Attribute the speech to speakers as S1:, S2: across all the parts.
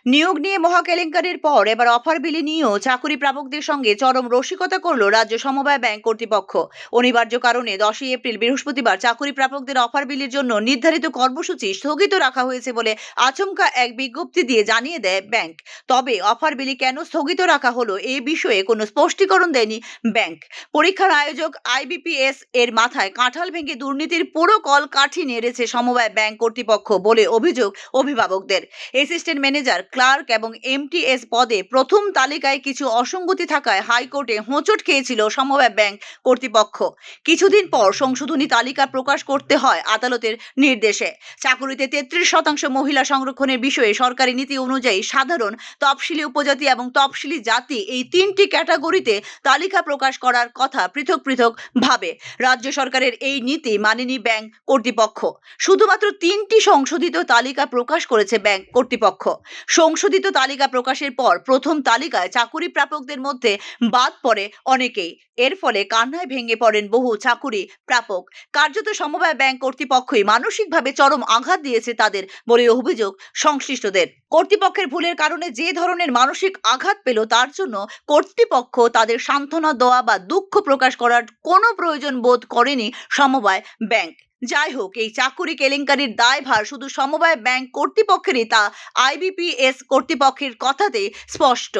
S1: নিয়োগ নিয়ে মহা কেলেঙ্কারির পর এবার অফার বিলি নিয়েও চাকুরি প্রাপকদের সঙ্গে চরম রসিকতা করল রাজ্য সমবায় ব্যাংক কর্তৃপক্ষ। অনিবার্য কারণে 10ই এপ্রিল বৃহস্পতিবার চাকুরি প্রাপকদের অফার বিলির জন্য নির্ধারিত কর্মসূচি স্থগিত রাখা হয়েছে বলে আচমকা এক বিজ্ঞপ্তি দিয়ে জানিয়ে দেয় ব্যাংক। তবে অফার বিলি কেন স্থগিত রাখা হলো এ বিষয়ে কোনো স্পষ্টীকরণ দেয়নি ব্যাংক। পরীক্ষার আয়োজক আইবিপিএস এর মাথায় কাঁঠাল ভেঙে দুর্নীতির পুরো কল কাঠি নেড়েছে সমবায় ব্যাংক কর্তৃপক্ষ বলে অভিযোগ অভিভাবকদের। অ্যাসিস্ট্যান্ট ম্যানেজার, ক্লার্ক এবং এমটিএস পদে প্রথম তালিকায় কিছু অসঙ্গতি থাকায় হাইকোর্টে হোঁচট খেয়েছিল সমবায় ব্যাংক কর্তৃপক্ষ। কিছুদিন পর সংশোধনী তালিকা প্রকাশ করতে হয় আদালতের নির্দেশে। চাকুরিতে 33% মহিলা সংরক্ষণের বিষয়ে সরকারি নীতি অনুযায়ী সাধারণ, তফসিলি উপজাতি এবং তফসিলি জাতি এই 3টি ক্যাটাগরিতে তালিকা প্রকাশ করার কথা পৃথক পৃথক ভাবে। রাজ্য সরকারের এই নীতি মানেনি ব্যাংক কর্তৃপক্ষ। শুধুমাত্র 3টি সংশোধিত তালিকা প্রকাশ করেছে ব্যাংক কর্তৃপক্ষ। সংশোধিত তালিকা প্রকাশের পর প্রথম তালিকায় চাকুরি প্রাপকদের মধ্যে বাদ পড়ে অনেকেই। এর ফলে কান্নায় ভেঙে পড়েন বহু চাকুরি প্রাপক। কার্যত সমবায় ব্যাংক কর্তৃপক্ষই মানসিকভাবে চরম আঘাত দিয়েছে তাদের বলে অভিযোগ সংশ্লিষ্টদের। কর্তৃপক্ষের ভুলের কারণে যে ধরনের মানসিক আঘাত পেল তার জন্য কর্তৃপক্ষ তাদের সান্ত্বনা দেওয়া বা দুঃখ প্রকাশ করার কোনো প্রয়োজন বোধ করেনি সমবায় ব্যাংক। যাই হোক, এই চাকুরি কেলেঙ্কারির দায়ভার শুধু সমবায় ব্যাংক কর্তৃপক্ষেরই তা আইবিপিএস কর্তৃপক্ষের কথাতেই স্পষ্ট।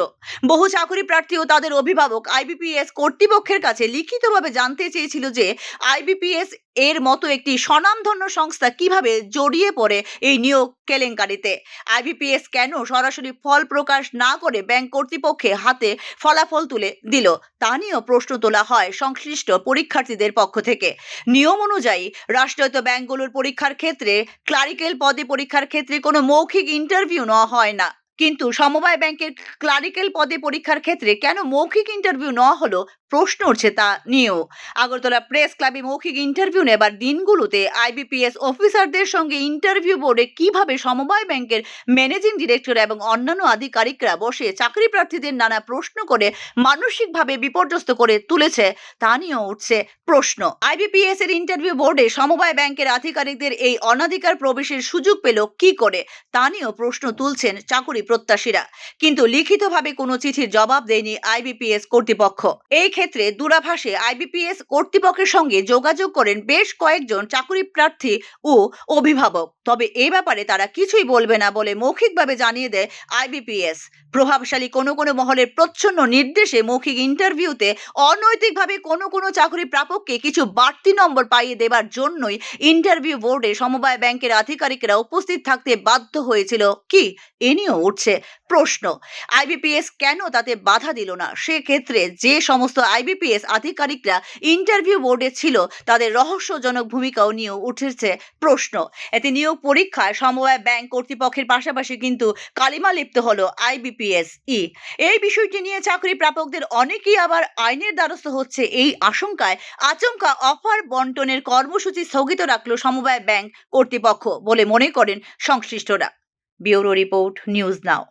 S1: বহু চাকুরি প্রার্থী ও তাদের অভিভাবক আইবিপিএস কর্তৃপক্ষের কাছে লিখিতভাবে জানতে চেয়েছিল যে আইবিপিএস এর মতো একটি স্বনামধন্য সংস্থা কিভাবে জড়িয়ে পড়ে এই নিয়োগ কেলেঙ্কারিতে। আইবিপিএস কেন সরাসরি ফল প্রকাশ না করে ব্যাংক কর্তৃপক্ষের হাতে ফলাফল তুলে দিল তা নিয়েও প্রশ্ন তোলা হয় সংশ্লিষ্ট পরীক্ষার্থীদের পক্ষ থেকে। নিয়ম অনুযায়ী রাষ্ট্রায়ত্ত ব্যাংকগুলোর পরীক্ষার ক্ষেত্রে, ক্লারিক্যাল পদে পরীক্ষার ক্ষেত্রে কোনো মৌখিক ইন্টারভিউ নেওয়া হয় না। কিন্তু সমবায় ব্যাংকের ক্লারিক্যাল পদে পরীক্ষার ক্ষেত্রে কেন মৌখিক ইন্টারভিউ নেওয়া হলো প্রশ্ন উঠছে তা নিয়েও। আগরতলা প্রেস ক্লাবে মৌখিক ইন্টারভিউ নেবার দিনগুলোতে আইবিপিএস অফিসারদের সঙ্গে ইন্টারভিউ বোর্ডে কিভাবে সমবায় ব্যাংকের ম্যানেজিং ডিরেক্টর এবং অন্যান্য আধিকারিকরা বসে চাকরি প্রার্থীদের নানা প্রশ্ন করে মানসিকভাবে বিপর্যস্ত করে তুলেছে তা নিয়েও উঠছে প্রশ্ন। আইবিপিএস এর ইন্টারভিউ বোর্ডে সমবায় ব্যাংকের আধিকারিকদের এই অনাধিকার প্রবেশের সুযোগ পেল কি করে তা নিয়েও প্রশ্ন তুলছেন চাকুরি প্রত্যাশীরা। কিন্তু লিখিতভাবে কোনো চিঠির জবাব দেয়নি আইবিপিএস কর্তৃপক্ষ। এই ক্ষেত্রে দূরাভাষে আইবিপিএস কর্তৃপক্ষের সঙ্গে যোগাযোগ করেন বেশ কয়েকজন চাকুরি প্রার্থী ও অভিভাবক। তবে এ ব্যাপারে তারা কিছুই বলবে না বলে মৌখিকভাবে জানিয়ে দেয় আইবিপিএস। প্রভাবশালী কোনো মহলের প্রচ্ছন্ন নির্দেশে মৌখিক ইন্টারভিউতে অনৈতিকভাবে কোনো চাকরি প্রাপককে কিছু বাড়তি নম্বর পাইয়ে দেবার জন্যই ইন্টারভিউ বোর্ডে সমবায় ব্যাংকের আধিকারিকরা উপস্থিত থাকতে বাধ্য হয়েছিল কি এ নিয়েও উঠছে প্রশ্ন। আইবিপিএস কেন তাতে বাধা দিল না? সেক্ষেত্রে যে সমস্ত আইবিপিএস আধিকারিকরা ইন্টারভিউ বোর্ডে ছিল তাদের রহস্যজনক ভূমিকাও নিয়েও উঠেছে প্রশ্ন। এতে নিয়োগ পরীক্ষায় সমবায় ব্যাংক কর্তৃপক্ষের পাশাপাশি কিন্তু কালিমা লিপ্ত হলো আইবিপিএস এই বিষয়টি নিয়ে চাকরি প্রাপকদের অনেকেই আবার আইনের দ্বারস্থ হচ্ছে এই আশঙ্কায় আচমকা অফার বন্টনের কর্মসূচি স্থগিত রাখলো সমবায় ব্যাংক কর্তৃপক্ষ বলে মনে করেন সংশ্লিষ্টরা। Bureau report, news now.